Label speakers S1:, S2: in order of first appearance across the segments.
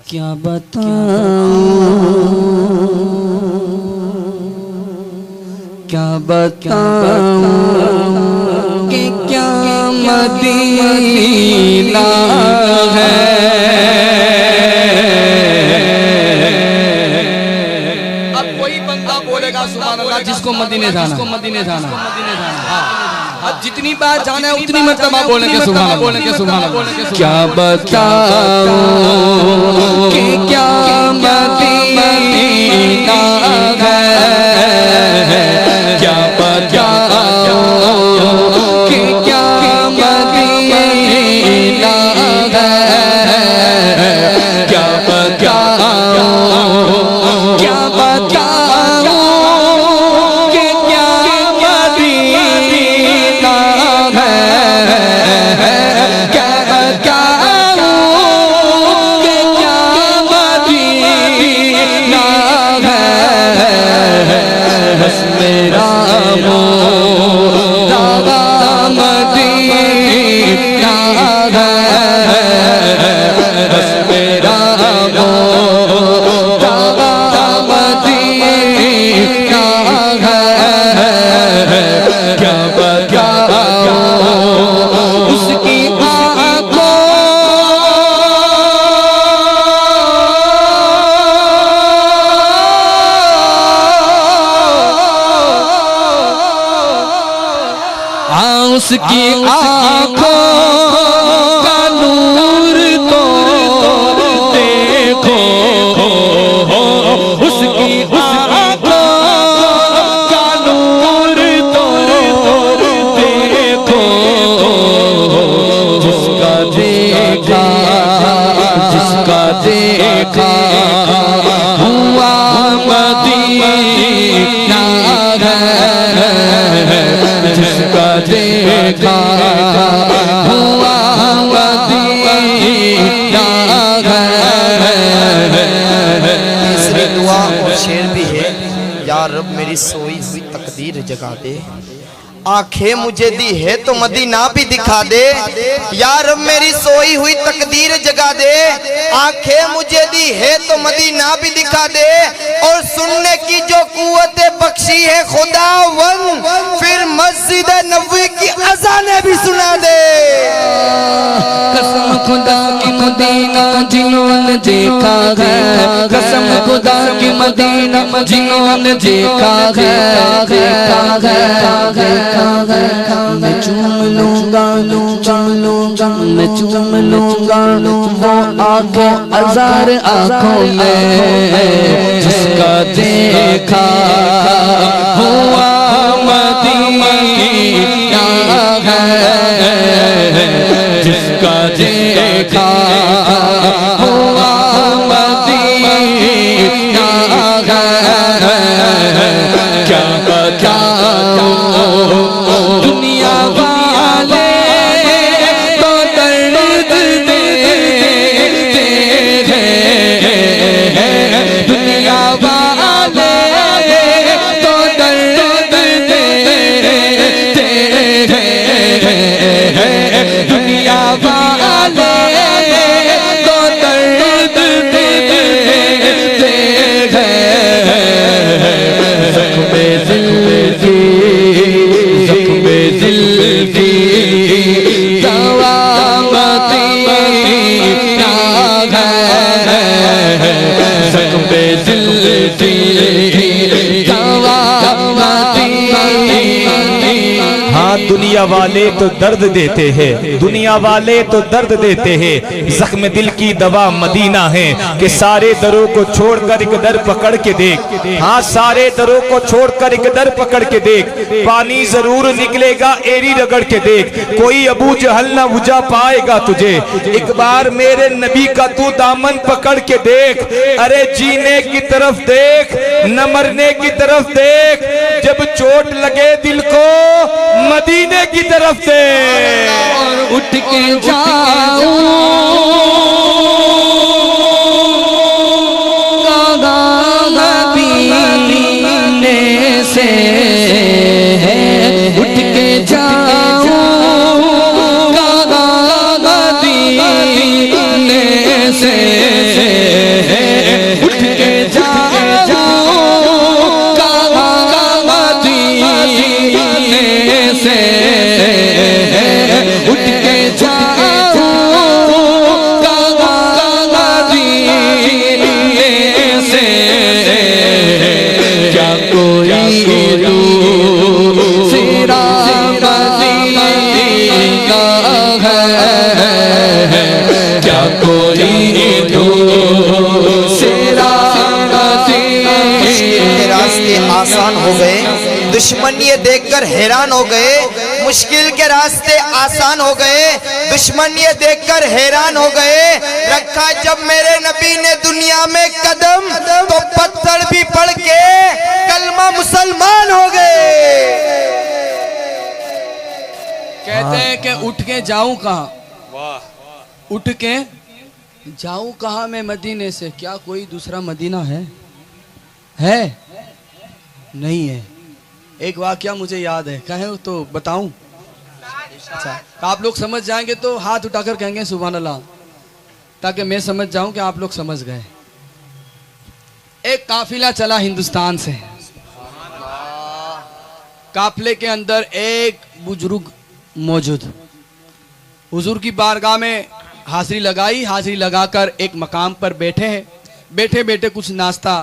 S1: क्या बताऊं कि क्या मदीना है। अब कोई बंदा बोलेगा सुभान अल्लाह जिसको मदीने जाना, अब जितनी बार जाना है उतनी मर्तबा बोलेंगे सुभान अल्लाह। क्या बताऊं कि क्या मदीना है, क्या बताऊं कि क्या मदीना है, क्या बताऊं, क्या बताऊं कि क्या मदीना है, क्या बताऊं कि क्या मदीना है। बस मेरा मोरा मदीना है, बस मेरा मोरा मदीना है। क्या बताऊं उसकी आँखों उसकी आँखों का नूर तो देखो, उसकी आँखों का नूर तो देखो। जिसका देखा हुआ मदीना है, जिसका देखा हुआ मदीना है।
S2: तीसरी दुआ और शेर भी है, या रब मेरी सोई हुई तकदीर जगा दे, आंखें मुझे दी है तो मदीना भी दिखा दे। या रब मेरी सोई हुई तकदीर जगा दे, आंखें मुझे दी है तो मदीना भी दिखा दे। और सुनने की जो कुव्वत बख्शी है खुदावन, फिर मस्जिद नबवी की अज़ानें भी सुना दे।
S1: कसम खुदा की मदीना जिन्होंने देखा है, कसम खुदा की मदीना जिन्होंने देखा है, मैं चूम लूंगा, मैं चूम लूंगा वो आंखें हजार आंखों में, जिसका देखा हुआ मदीना है, जिसका देखा हुआ मदीना है। क्या बताऊं दुनिया वाले तो दर्द देते हैं, दुनिया वाले तो दर्द देते हैं, दुनिया वाले तो दर्द देते हैं। ज़ख्मे दिल की दवा मदीना है, ज़ख्मे दिल की दवा मदीना।
S3: हाँ, दुनिया वाले तो दर्द देते हैं, दुनिया वाले तो दर्द देते हैं, जख्म दिल की दवा मदीना है। कि सारे दरों को छोड़कर एक दर पकड़ के देख, हाँ सारे दरों को छोड़कर एक दर पकड़ के देख, पानी जरूर निकलेगा एरी रगड़ के देख, कोई अबू जहल ना बुझा पाएगा तुझे। एक बार मेरे नबी का तू दामन पकड़ के देख, अरे जीने की तरफ देख न मरने की तरफ देख, जब चोट लगे दिल को मदीने की तरफ से।
S1: और उठ के जाऊं मदीने से, उठ के जाऊं मदीने से।
S2: दुश्मन ये देखकर हैरान हो गए, मुश्किल के रास्ते आसान हो गए, दुश्मन ये देखकर हैरान हो गए। रखा जब मेरे नबी ने दुनिया में कदम, तो पत्थर भी पड़ के कलमा मुसलमान हो गए।
S1: कहते हैं कि उठ के जाऊं कहाँ, उठ के जाऊं कहाँ मैं मदीने से, क्या कोई दूसरा मदीना है? नहीं है। एक वाकया मुझे याद है, कहे तो बताऊं? अच्छा, आप लोग समझ जाएंगे तो हाथ उठाकर कहेंगे सुभान अल्लाह, ताकि मैं समझ जाऊं कि आप लोग समझ गए। एक काफिला चला हिंदुस्तान से, काफिले के अंदर एक बुजुर्ग मौजूद, हुजूर की बारगाह में हाजिरी लगाई, हाजिरी लगाकर एक मकाम पर बैठे हैं, बैठे बैठे कुछ नाश्ता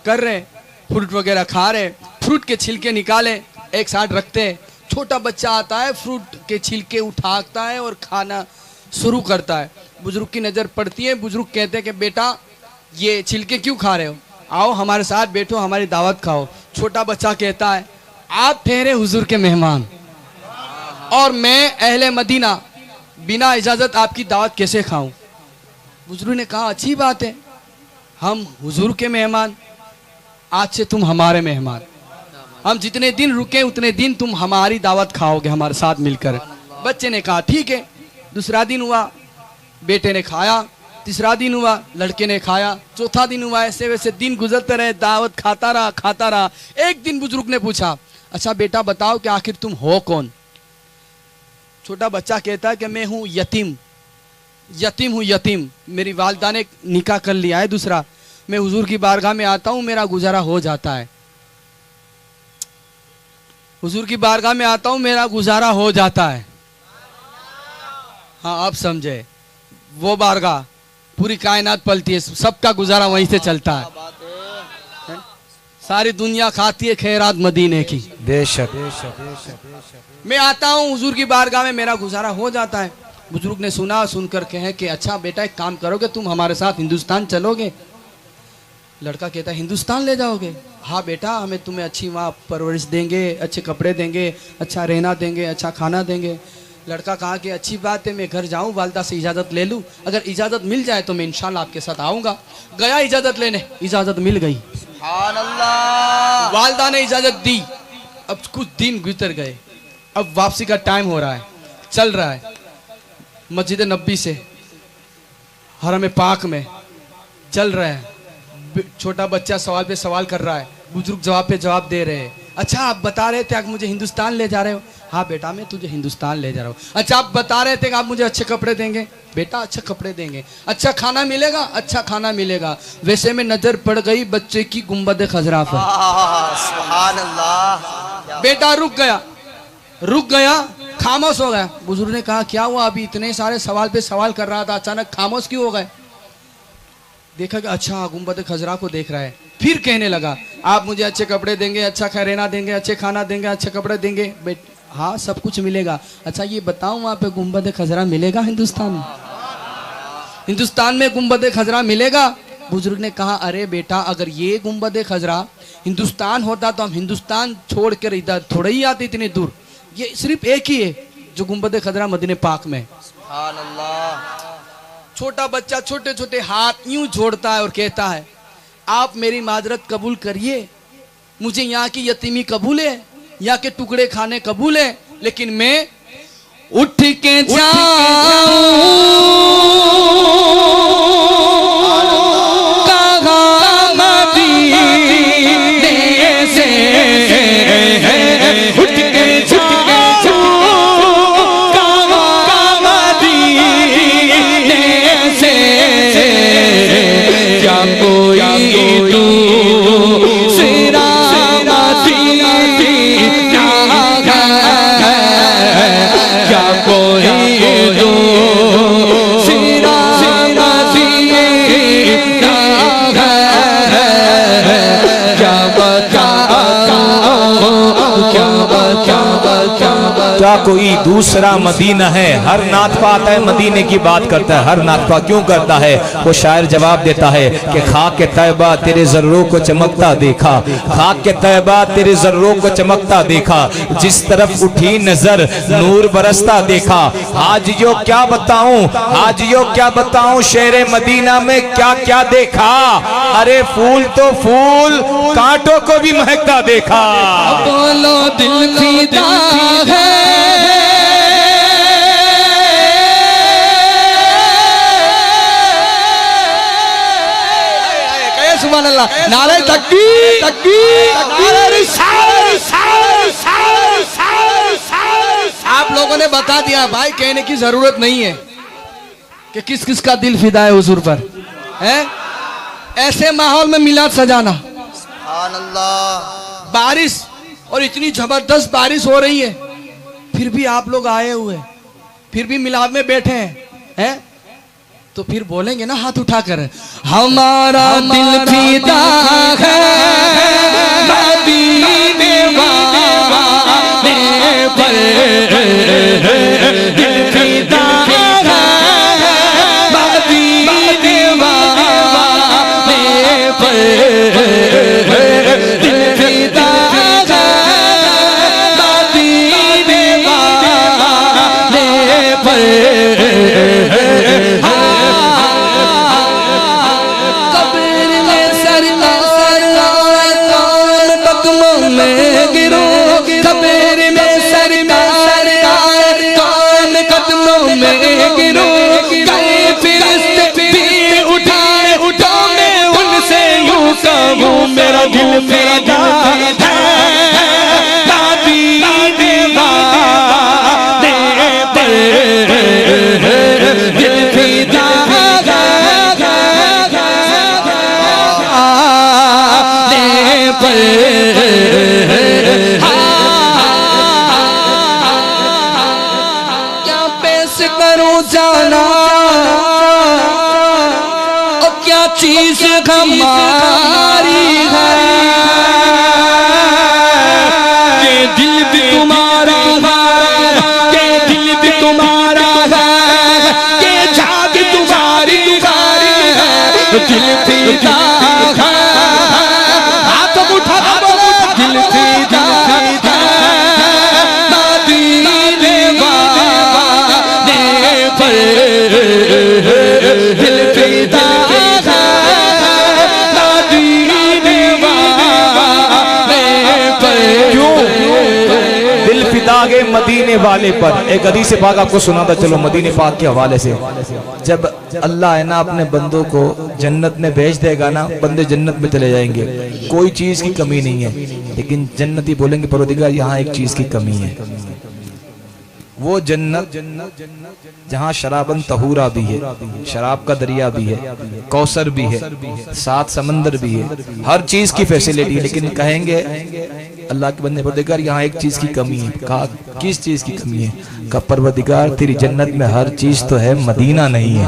S1: कर रहे, फ्रूट वगैरह खा रहे, फ्रूट के छिलके निकाले एक साथ रखते हैं, छोटा बच्चा आता है फ्रूट के छिलके उठाता है और खाना शुरू करता है। बुजुर्ग की नज़र पड़ती है, बुजुर्ग कहते हैं कि बेटा ये छिलके क्यों खा रहे हो, आओ हमारे साथ बैठो, हमारी दावत खाओ। छोटा बच्चा कहता है आप ठहरे हुजूर के मेहमान और मैं अहले मदीना, बिना इजाज़त आपकी दावत कैसे खाऊं? बुजुर्ग ने कहा अच्छी बात है, हम हुजूर के मेहमान, आज से तुम हमारे मेहमान, हम जितने दिन रुके उतने दिन तुम हमारी दावत खाओगे हमारे साथ मिलकर। बच्चे ने कहा ठीक है। दूसरा दिन हुआ, बेटे ने खाया, तीसरा दिन हुआ, लड़के ने खाया, चौथा दिन हुआ, ऐसे वैसे दिन गुजरते रहे, दावत खाता रहा। एक दिन बुजुर्ग ने पूछा अच्छा बेटा बताओ कि आखिर तुम हो कौन? छोटा बच्चा कहता है कि मैं हूँ यतीम हूँ, यतीम, मेरी वालिदा ने निकाह कर लिया है दूसरा, मैं हुजूर की बारगाह में आता हूँ, मेरा गुजारा हो जाता है, हुजूर की बारगाह में आता हूँ, मेरा गुजारा हो जाता है। हाँ आप समझे, वो बारगाह पूरी कायनात पलती है, सबका गुजारा वहीं से चलता है, सारी दुनिया खाती है खैरात मदीने की।
S2: बेशक
S1: मैं आता हूँ हुजूर की बारगाह में, मेरा गुजारा हो जाता है। बुजुर्ग ने सुना, सुनकर कहे कि अच्छा बेटा एक काम करोगे, तुम हमारे साथ हिंदुस्तान चलोगे? लड़का कहता है हिंदुस्तान ले जाओगे? हाँ बेटा, हमें तुम्हें अच्छी वहाँ परवरिश देंगे, अच्छे कपड़े देंगे, अच्छा रहना देंगे, अच्छा खाना देंगे। लड़का कहा कि अच्छी बात है, मैं घर जाऊँ, वालिदा से इजाज़त ले लूँ, अगर इजाज़त मिल जाए तो मैं इंशाल्लाह आपके साथ आऊँगा। गया इजाज़त लेने, इजाज़त मिल गई, वालिदा ने इजाज़त दी। अब कुछ दिन गुजर गए, अब वापसी का टाइम हो रहा है, चल रहा है, मस्जिद नबी से हरम पाक में चल रहा है, छोटा बच्चा सवाल पे सवाल कर रहा है, बुजुर्ग जवाब पे जवाब दे रहे हैं। अच्छा आप बता रहे थे आप मुझे हिंदुस्तान ले जा रहे हो? हाँ बेटा मैं तुझे हिंदुस्तान ले जा रहा हूँ। अच्छा आप बता रहे थे कि आप मुझे अच्छे कपड़े देंगे? बेटा अच्छे कपड़े देंगे। अच्छा खाना मिलेगा? अच्छा खाना मिलेगा। वैसे में नजर पड़ गई बच्चे की गुंबद खजरा पर।
S2: सुभान अल्लाह।
S1: बेटा रुक गया, खामोश हो गया। बुजुर्ग ने कहा क्या हुआ, अभी इतने सारे सवाल पे सवाल कर रहा था, अचानक खामोश क्यों हो गए? देखा कि अच्छा गुंबद खजरा को देख रहा है। फिर कहने लगा आप मुझे अच्छे कपड़े देंगे, अच्छा रहना देंगे, अच्छे खाना देंगे, अच्छे कपड़े देंगे? हाँ सब कुछ मिलेगा। अच्छा ये बताओ वहाँ पे गुंबद खजरा मिलेगा हिंदुस्तान में? हिंदुस्तान में गुंबद खजरा मिलेगा? बुजुर्ग ने कहा अरे बेटा अगर ये गुंबद खजरा हिंदुस्तान होता तो हम हिंदुस्तान छोड़ कर इधर थोड़ा ही आते इतनी दूर, ये सिर्फ एक ही है जो गुंबद खजरा मदीने पाक में। छोटा बच्चा छोटे छोटे हाथ यूं जोड़ता है और कहता है आप मेरी माजरत कबूल करिए, मुझे यहाँ की यतीमी कबूल है, यहाँ के टुकड़े खाने कबूल है, लेकिन मैं उठ के
S3: कोई दूसरा मदीना है। हर नातपा आता है मदीने की बात करता है, हर नातपा क्यों करता है? वो शायर जवाब देता है कि खाक तैयबा तेरे जर्रों को चमकता देखा, खाक तैयबा तेरे जर्रों को चमकता देखा, जिस तरफ उठी नजर नूर बरसता देखा। हाजियों क्या बताऊं, हाजियों क्या बताऊं, शेरे मदीना में क्या क्या देखा। अरे फूल तो फूल, कांटों को भी महकता देखा।
S1: बोलो दिल फिदा है, सुभान अल्लाह, नारे तकबीर तकबीर, नारे रिसालत। आप लोगों ने बता दिया भाई, कहने की जरूरत नहीं है कि किस किस का दिल फिदा है हुजूर पर, है? ऐसे माहौल में मिलाद सजाना,
S2: सुभान अल्लाह।
S1: बारिश और इतनी जबरदस्त बारिश हो रही है, फिर भी आप लोग आए हुए, फिर भी मिलाद में बैठे हैं, तो फिर बोलेंगे ना हाथ उठाकर, हमारा दिल फिदा है मदीने वाले पर, दिल फिदा है मदीने वाले पर, दिल फिदा है मदीने वाले पर। मेरा दिल फिदा है मदीने वाले पर, दिल फिदा है पर। क्या पेश करूं जाना और क्या चीज हमारी है, ये दिल भी तुम्हारा है, ये दिल भी तुम्हारा है, ये जाग तुम्हारी है, दिल फिदा है। हाथ उठा बोलो दिल फिदा है मदीने वाले पर, दिल फिदा
S3: आगे मदीने वाले पर। एक हदीस पाक आपको सुनाता चलो मदीने पाक के हवाले से। जब अल्लाह है ना अपने बंदों को जन्नत में भेज देगा ना, बंदे जन्नत में चले जाएंगे, कोई चीज की कमी नहीं है, लेकिन जन्नती बोलेंगे परवरदिगार यहाँ एक चीज की कमी है। वो जन्नत जहाँ शराबन तहूरा भी है, शराब का दरिया भी है, कौसर भी है, सात समंदर भी है, हर चीज की फैसिलिटी, लेकिन कहेंगे अल्लाह के बंदे परवरदिगार यहाँ एक चीज की कमी है। कहा किस चीज की कमी है? कहा परवरदिगार तेरी जन्नत में हर चीज तो है, मदीना नहीं है।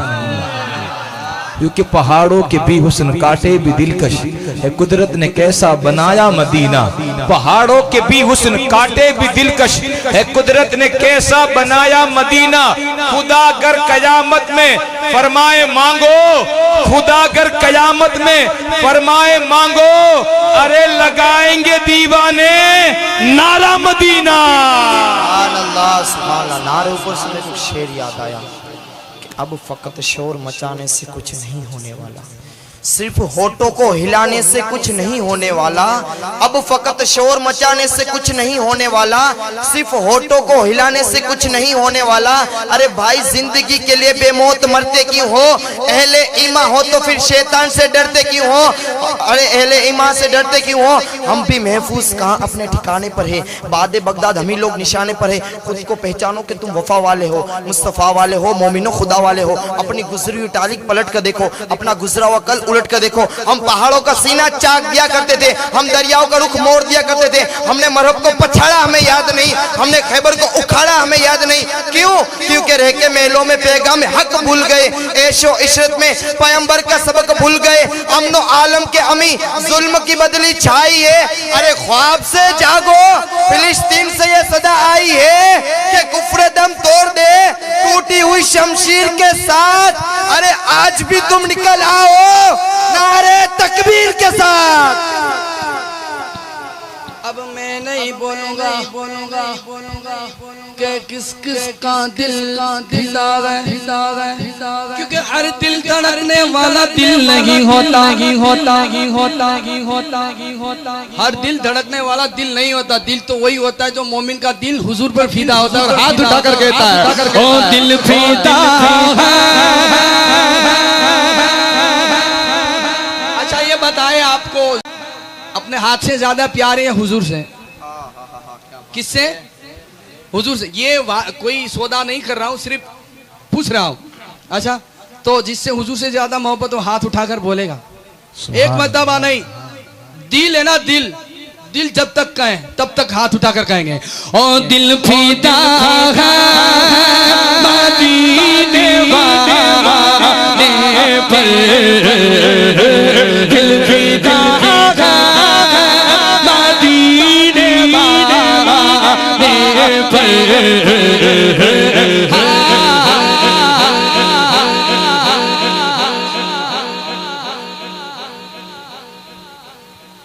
S3: क्योंकि पहाड़ों के भी हुस्न काटे भी दिलकश है, कुदरत ने कैसा बनाया मदीना। पहाड़ों के भी हुस्न काटे भी दिलकश है, कुदरत ने कैसा बनाया मदीना। खुदा अगर कयामत में फरमाए मांगो, खुदा अगर कयामत में फरमाए मांगो, अरे लगाएंगे दीवाने नारा मदीना।
S2: सुभान अल्लाह, सुभान अल्लाह। नारे ऊपर से मेरे को शेर याद आया, अब फकत शोर मचाने से कुछ नहीं होने वाला, सिर्फ होठों को हिलाने से कुछ नहीं होने वाला। अब फकत शोर मचाने से कुछ नहीं होने वाला, सिर्फ होठों को हिलाने से कुछ नहीं होने वाला। अरे भाई जिंदगी के लिए बेमौत मरते क्यों हो? अहले ईमान हो तो फिर शैतान से डरते क्यों हो? अरे अहले ईमान से डरते क्यों हो? हम भी महफूज कहाँ अपने ठिकाने पर है, बाद बगदाद हम ही लोग निशाने पर है। खुद को पहचानो कि तुम वफा वाले हो, मुस्तफ़ा वाले हो, मोमिनो खुदा वाले हो। अपनी गुजरी हुई तारीख पलट कर देखो, अपना गुजरा हुआ कल उलट कर देखो, हम पहाड़ों का सीना चाक दिया करते थे, हम दरियाओं का रुख मोड़ दिया करते थे, हमने मरहब को पछाड़ा हमें याद नहीं, हमने खैबर को उखाड़ा हमें याद नहीं। क्यों? क्योंकि रह के महलों में पैगाम हक भूल गए, ऐशो इशरत में पैगंबर का सबक भूल गए। अमनो आलम के अमी जुल्म की बदली छाई है, अरे ख्वाब से जागो, फिलिस्तीन से ये सदा आई है कि कुफ्र दम तोड़ दे टूटी हुई शमशीर के साथ। अरे आज भी तुम निकल आओ नारे तकबीर के साथ।
S1: अब मैं नहीं बोलूंगा कि किस किस का दिल हिलावे, क्योंकि हर दिल धड़कने वाला दिल नहीं होता, हर दिल धड़कने वाला दिल नहीं होता। दिल तो वही होता है जो मोमिन का दिल हुजूर पर फीदा होता है और हाथ उठाकर कहता है ओ दिल फीदा है। अच्छा ये बताए आपको अपने हाथ से ज्यादा प्यारे हैं हुजूर से? किससे? हुजूर से। ये कोई सौदा नहीं कर रहा हूं, सिर्फ पूछ रहा हूं। अच्छा तो जिससे हुजूर से ज्यादा मोहब्बत हो हाथ उठाकर बोलेगा। एक मर्तबा नहीं, दिल है ना, दिल दिल जब तक कहें तब तक हाथ उठाकर कहेंगे ओ दिल फीदा है मदीने वाले पर, दिल फीदा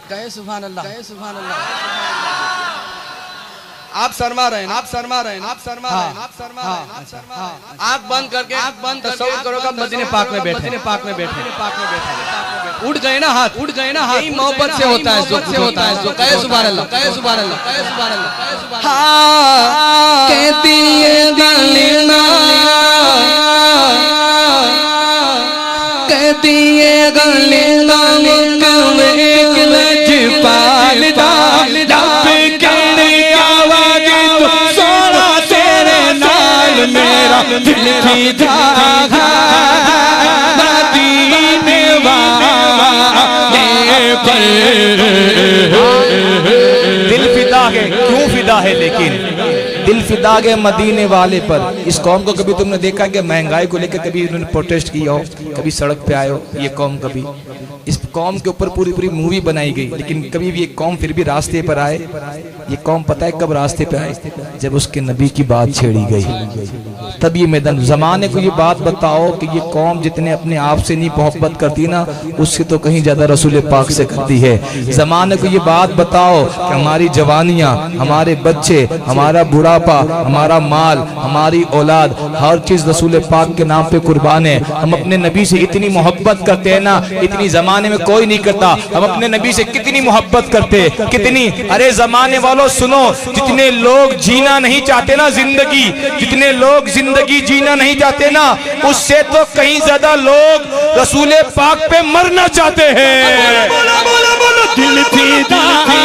S1: कहे सुभान अल्लाह, कहे सुभान अल्लाह। आप शर्मा रहे हैं, आप शर्मा रहे हैं, आप शर्मा रहे हैं, आप शर्मा रहे हैं, आप शर्मा रहे हैं। आंख बंद करके, आंख बंद तसव्वुर करो कि मदीने पाक में बैठे, मदीने पाक में बैठे, पाक में बैठे। उठ गए ना हाथ, उठ गए ना हाथ। यही मोहब्बत से होता है, जो होता है, जो कहे सुभान अल्लाह, कहे सुभान अल्लाह, कहे सुभान अल्लाह। हाँ कहती है गलीना, कहती है गलीना मेरा दिल फीदा मदीने वाले पर।
S3: दिल फिदा है, क्यों फिदा है? लेकिन दिल फिदा है मदीने वाले पर। इस कौम को कभी तुमने देखा कि महंगाई को लेकर कभी उन्होंने प्रोटेस्ट किया हो, कभी सड़क पे आए हो? ये कौम कभी, इस कौम के ऊपर पूरी पूरी मूवी बनाई गई, लेकिन कभी भी ये कौम फिर भी रास्ते पर आए? ये कौम पता है कब रास्ते पे आए? जब उसके नबी की बात छेड़ी गई, तब ये मैदान। जमाने को ये बात बताओ कि ये कौम जितने अपने आप से नहीं मोहब्बत करती ना, उससे तो कहीं ज्यादा रसूल पाक से करती है। जमाने को ये बात बताओ कि हमारी जवानियां, हमारे बच्चे, हमारा बुढ़ापा, हमारा माल, हमारी औलाद, हर चीज रसूल पाक के नाम पे कुर्बान है। हम अपने नबी से इतनी मोहब्बत करते हैं ना, इतनी जमाने में कोई नहीं करता। हम अपने नबी से कितनी मोहब्बत करते, कितनी। अरे जमाने वालों सुनो, जितने लोग जीना नहीं चाहते ना जिंदगी, जितने लोग जिंदगी जीना नहीं चाहते ना, उससे तो कहीं ज्यादा लोग रसूल पाक पे मरना चाहते हैं। बोलो बोलो बोलो, दिल फीदा है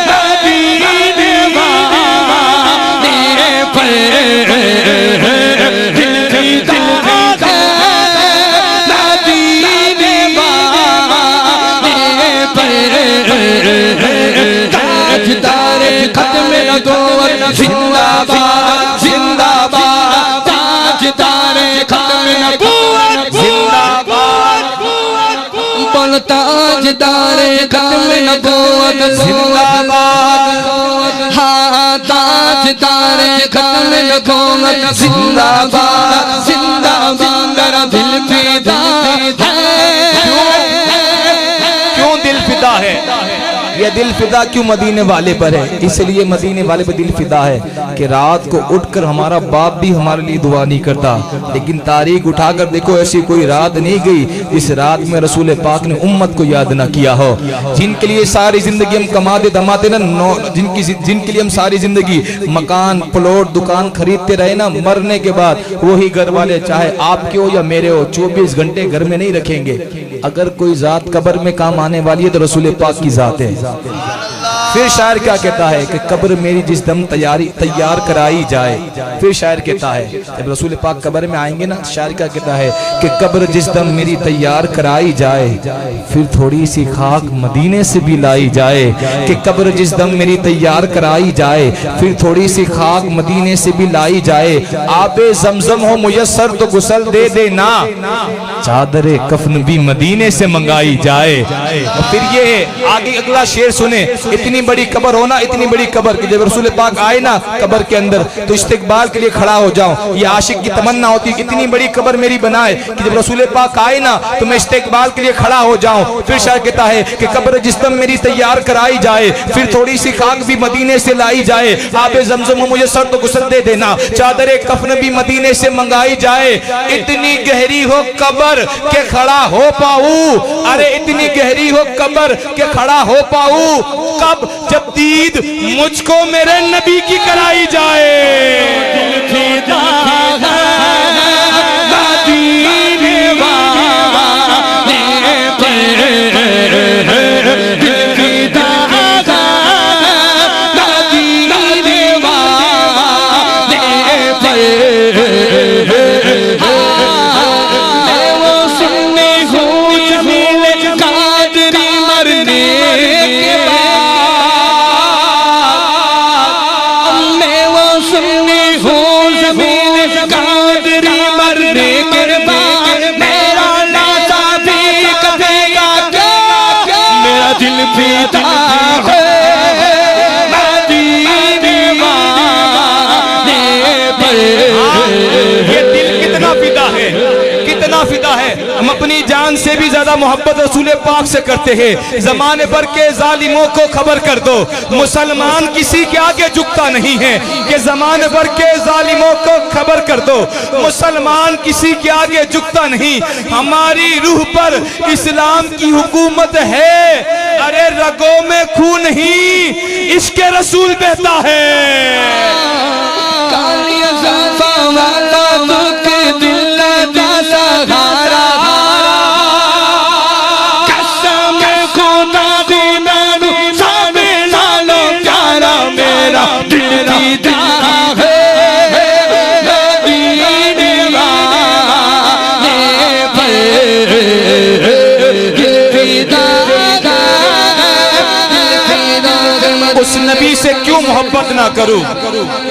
S3: मदीने वाले पर, दिल फीदा है मदीने वाले पर। ताजदार खत्म नबूवत जिंदाबाद, जिंदाबाद। ताजदार खत्म नबूवत जिंदाबाद, बोल ताजदार खत्म नबूवत जिंदाबाद। हाँ ताजदार खत्म नबूवत जिंदाबाद, जिंदाबाद। दिल फिदा है, क्यों दिल फिदा है? ये दिल फिदा क्यों मदीने वाले पर है? इसलिए मदीने वाले पर दिल फिदा है कि रात को उठकर हमारा बाप भी हमारे लिए दुआ नहीं करता, लेकिन तारीख उठाकर देखो ऐसी कोई रात नहीं गई इस रात में रसूल पाक ने उम्मत को याद ना किया हो। जिनके लिए सारी जिंदगी हम कमाते धमाते ना, जिनके लिए हम सारी जिंदगी मकान प्लॉट दुकान खरीदते रहे ना, मरने के बाद वही घर वाले चाहे आपके हो या मेरे हो 24 घंटे घर में नहीं रखेंगे। अगर कोई जात कब्र में काम आने वाली है तो रसूल पाक की जात है। फिर शायर क्या कहता है कि कब्र मेरी जिस दम तैयार कराई जाए। फिर शायर कहता है जब रसूल पाक कब्र में आएंगे ना, शायर क्या कहता है कि कब्र जिस दम मेरी तैयार कराई जाए, फिर थोड़ी सी खाक मदीने से भी लाई जाए। कि कब्र जिस दम मेरी तैयार कराई जाए, फिर थोड़ी सी खाक मदीने से भी लाई जाए। आबे जमजम हो मुयस्सर तो गुसल दे देना, चादरे कफन भी मदीने से मंगाई जाए। और फिर ये आगे अगला शेर सुने, इतनी बड़ी कब्र हो ना, इतनी बड़ी कब्र कि जब रसूल पाक आए ना कब्र के अंदर तो इस्तिकबाल के लिए खड़ा हो जाऊं। ये आशिक की तमन्ना होती है कि इतनी बड़ी कब्र मेरी बनाए कि जब रसूल पाक आए ना तो मैं इस्तिकबाल के लिए खड़ा हो जाऊं। फिर शायर कहता है कि कब्र जिस दम मेरी तैयार कराई जाए, फिर थोड़ी सी खाक भी मदीने से लाई जाए। आबे जमजम मुझे सर तो गुसल दे देना, चादरे कफन भी मदीने से मंगाई जाए। इतनी गहरी हो कब्र के खड़ा हो पाऊं, अरे इतनी गहरी हो कब्र के खड़ा हो पाऊं, कब जब दीद मुझको मेरे नबी की कराई जाए। फिदा है, हम अपनी जान से भी ज्यादा मोहब्बत रसूल पाक से करते हैं। जमाने भर के जालिमों को खबर कर दो, मुसलमान किसी के आगे झुकता नहीं है। कि जमाने भर के जालिमों को खबर कर दो, मुसलमान किसी के आगे झुकता नहीं। हमारी रूह पर इस्लाम की हुकूमत है, अरे रगों में खून ही इश्क रसूल बहता है। उस नबी से क्यों मोहब्बत ना करूं,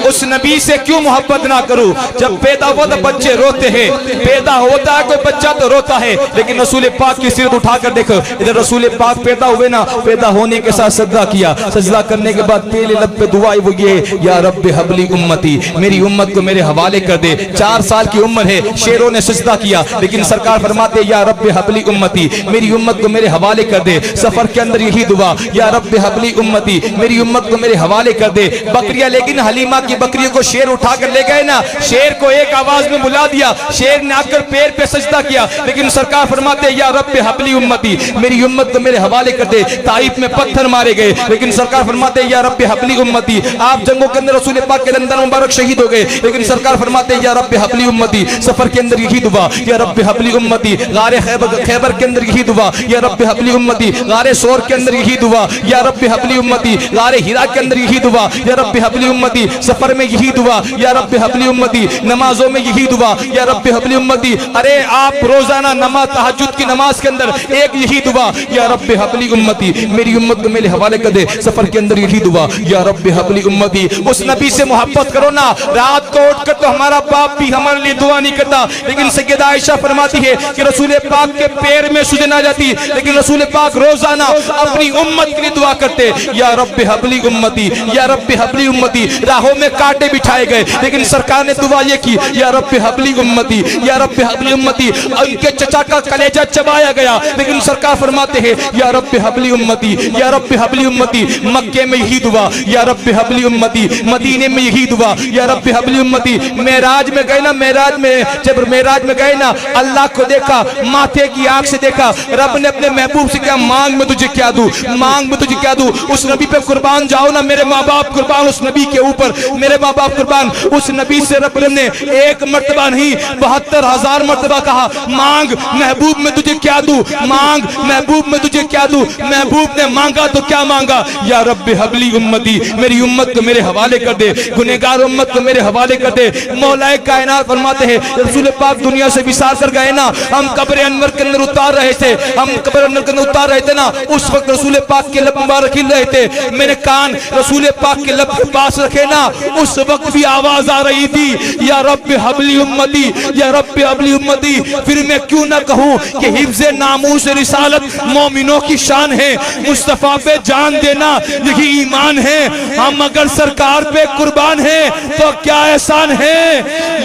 S3: उस नबी से क्यों मोहब्बत ना करूं। जब पैदा हुआ तो बच्चे रोते हैं, पैदा होता है कोई बच्चा तो रोता है, लेकिन रसूल पाक की सीरत उठाकर देखो, इधर रसूल पाक पैदा हुए ना, पैदा होने के साथ सजदा किया, सजदा करने के बाद पहले लब पे दुआ वो ये, या रब्बे हबली उम्मती, मेरी उम्मत को मेरे हवाले कर दे। 4 साल की उम्र है, शेरों ने सजदा किया, लेकिन सरकार फरमाते या रब्बे हबली उम्मती, मेरी उम्मत को मेरे हवाले कर दे। सफर के अंदर यही दुआ, या रब्बे हबली उम्मती, मेरी उम्मत को मेरे हवाले कर दे। बकरियां, लेकिन हलीमा की बकरियों को शेर उठाकर ले गए ना, शेर को एक आवाज में बुला दिया, शेर ने आकर पैर पे सजदा किया, लेकिन सरकार फरमाते या रब्बे हबली उम्मती, मेरी उम्मत को मेरे हवाले कर दे। ताइफ में पत्थर मारे गए, लेकिन सरकार फरमाते या रब्बे हबली उम्मती। आप जंगों के अंदर रसूल पाक के दंदन मुबारक शहीद हो गए, लेकिन सरकार फरमाते या रब्बे हबली उम्मती। सफर के अंदर यही दुआ, या रब्बे हबली उम्मती। गारे खैबर के अंदर यही दुआ, या रब्बे हबली उम्मती। गारे सोर के अंदर यही दुआ, या रब्बे हबली उम्मती। गारे हिरा के अंदर यही दुआ, या रब्बे हबली उम्मती। सफर में यही दुआ, या रब्बे हबली उम्मती। नमाजों में यही दुआ, या रब्बे हबली उम्मती। अरे आप रोजाना नमाज तहज्जुद की नमाज के अंदर एक यही दुआ, या रब्बे हबली उम्मती, मेरी उम्मत को मेरे हवाले कर दे। सफर के अंदर यही दुआ, या रब्बे हबली उम्मती। उस नबी से मोहब्बत करो ना, रात को उठकर तो हमारा बाप भी हमारे लिए दुआ नहीं करता, लेकिन सैयदा आयशा फरमाती है कि रसूल पाक के पैर में सुजन आ जाती, लेकिन रसूल पाक रोजाना अपनी उम्मत के लिए दुआ करते, या रब्बे हबली उम्मती, या रब्बे हबली उम्मती। राहों में कांटे बिछाए गए, लेकिन सरकार ने दुआ ये की, या रब्बे हबली उम्मती, या रब्बे हबली उम्मती। उनके चचा का कलेजा चबाया गया, लेकिन सरकार फरमाते हैं या रब्बे हबली उम्मती, या रब्बे हबली उम्मती। मक्के में यही दुआ, या रब्बे हबली उम्मती। मदीने में यही दुआ, या रब्बे हबली उम्मती। मेराज में गए ना, मेराज में जब मेराज में गए ना, अल्लाह को देखा, माथे की आंख से देखा, रब ने अपने महबूब से क्या मांग में तुझे क्या दूं, मांग में तुझे क्या दूं। उस नबी पे कुर्बान जाओ ना मेरे माँ बाप कुर्बान उस नबी के ऊपर, मेरे माँ बाप कुर्बान उस नबी से रब ने एक मर्तबा नहीं 72,000 मर्तबा कहा, मांग महबूब में तुझे क्या दूं, मांग महबूब में तुझे क्या दूं। महबूब ने मांगा तो क्या मांगा, या रब्बी हबली उम्मती, मेरी उम्मत को मेरे हवाले कर दे, गुनहगार उम्मत को मेरे हवाले कर दे। मौलाए कायनात फरमाते हैं रसूल पाक दुनिया से विसार कर गए ना, हम कब्र अनवर के अंदर उतार रहे थे, हम कब्र अनवर के अंदर उतार रहे थे ना, उस वक्त रसूल पाक के लब मुबारक हिल रहे थे, मेरे कान रसूल पाक के लब के पास रखे ना, उस वक्त भी आवाज आ रही थी या रब्बी हबली उम्मती, या रब्बी हबली उम्मती। फिर मैं क्यों ना कहूं कि हिफ्ज़े नामूस रिसालत मोमिनों की शान है, मुस्तफा पे जान देना यही ईमान है। हम अगर सरकार पे कुर्बान है तो क्या एहसान है,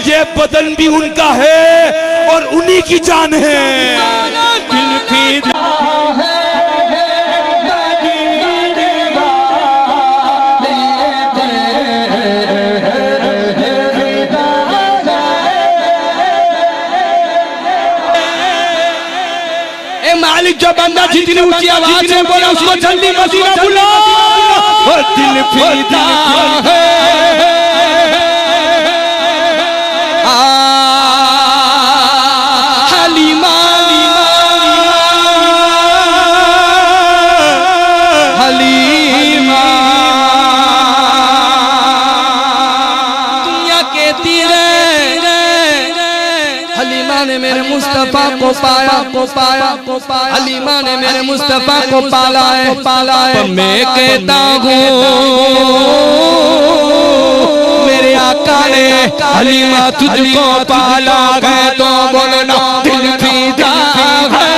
S3: ये बदन भी उनका है और उन्हीं की जान है।
S1: मालिक जो बंदा जितनी ऊंची आवाज से बोला उसको जल्दी मदीना बुलाओ, और दिल फिदा है हलीमा हलीमा, दुनिया के तीरे हलीमा ने मेरे मुस्तफा को पाया, हलीमा ने मेरे मुस्तफा को पाला है। मैं कहता हूँ मेरे आका ने हलीमा तुझको पाला है, तो बोलना दिल फिदा है।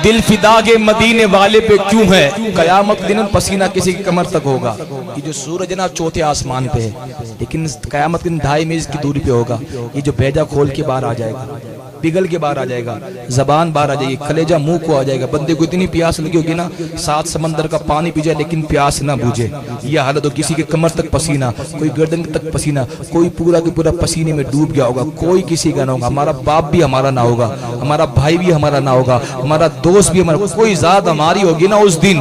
S3: दिल फिदा के मदीने वाले पे क्यों है, कयामत दिन पसीना किसी की कमर तक होगा। ये जो सूरज है ना चौथे आसमान पे है, लेकिन कयामत दिन 2.5 मील की दूरी पे होगा। ये जो भेजा खोल के बाहर आ जाएगा, पिघल के बाहर आ जाएगा, जबान बाहर आ जाएगी, कलेजा मुंह को आ जाएगा। बंदे को इतनी प्यास लगी होगी ना, 7 समंदर का पानी पी जाए लेकिन प्यास ना बुझे। यह हालत हो, किसी के कमर तक पसीना, कोई गर्दन तक पसीना, कोई पूरा के पूरा पसीने में डूब गया होगा, कोई किसी का ना होगा। हमारा बाप भी हमारा ना होगा, हमारा भाई भी हमारा ना होगा, हमारा दोस्त भी हमारा, कोई जात हमारी होगी ना उस दिन,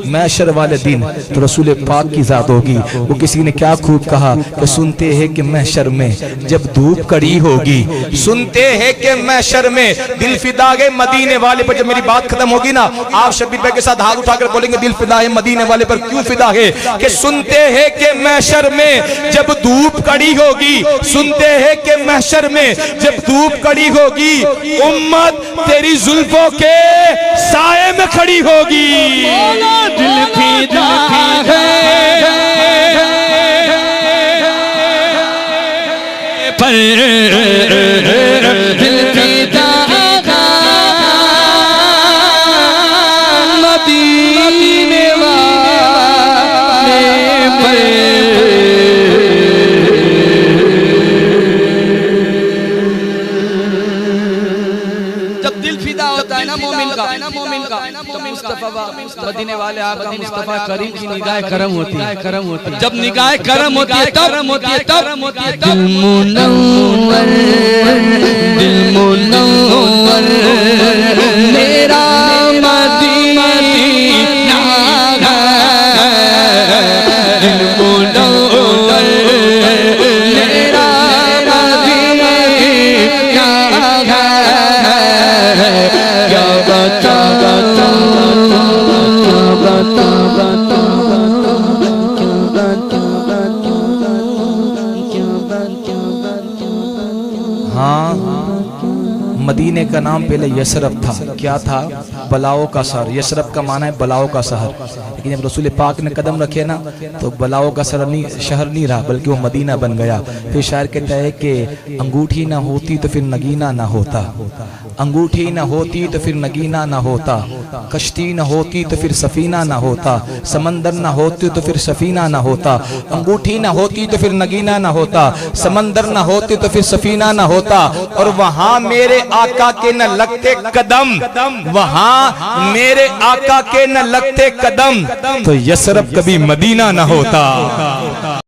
S3: महशर वाले दिन, तो रसूल पाक की जात होगी। वो किसी ने क्या खूब कहा कि सुनते हैं कि महशर में जब धूप कड़ी होगी, सुनते हैं कि महशर में दिल फिदा है मदीने वाले पर। जब मेरी बात खत्म होगी ना, आप शबीर भाई के साथ हाथ उठाकर बोलेंगे दिल फिदा है मदीने वाले पर। क्यों फिदा है कि सुनते हैं कि महशर में जब धूप कड़ी होगी, सुनते हैं कि महशर में जब धूप कड़ी होगी, उम्मत तेरी जुल्फों के साए में खड़ी होगी।
S1: दिल फिदा है पर दिल फिदा मदीने वाले पर। जब दिल फिदा होता है ना मोमिन का तो मुस्तफा मदीने वाले आका मुस्तफा करीम की निगाह करम होती है। जब निगाह करम होती है तब दिल मुनव्वर मेरा मदीना है, दिल मुनव्वर मेरा मदीना है। क्या बता
S3: मदीने का नाम पहले यसरफ था। क्या था? बलाओं का शहर। यसरफ का माना है बलाओं का शहर। लेकिन जब रसूल पाक ने कदम रखे ना तो बलाओं का शहर नहीं रहा, बल्कि वो मदीना बन गया। फिर शायर कहता है कि अंगूठी ना होती तो फिर नगीना ना होता, अंगूठी ना होती तो फिर नगीना ना होता, कश्ती ना होती तो फिर सफीना ना होता, समंदर ना होती तो फिर सफीना ना होता, अंगूठी ना होती तो फिर नगीना ना होता, समंदर ना होती तो फिर सफीना ना होता। और वहां मेरे आका के न लगते कदम, वहां मेरे आका के न लगते कदम तो यसरफ कभी मदीना ना होता।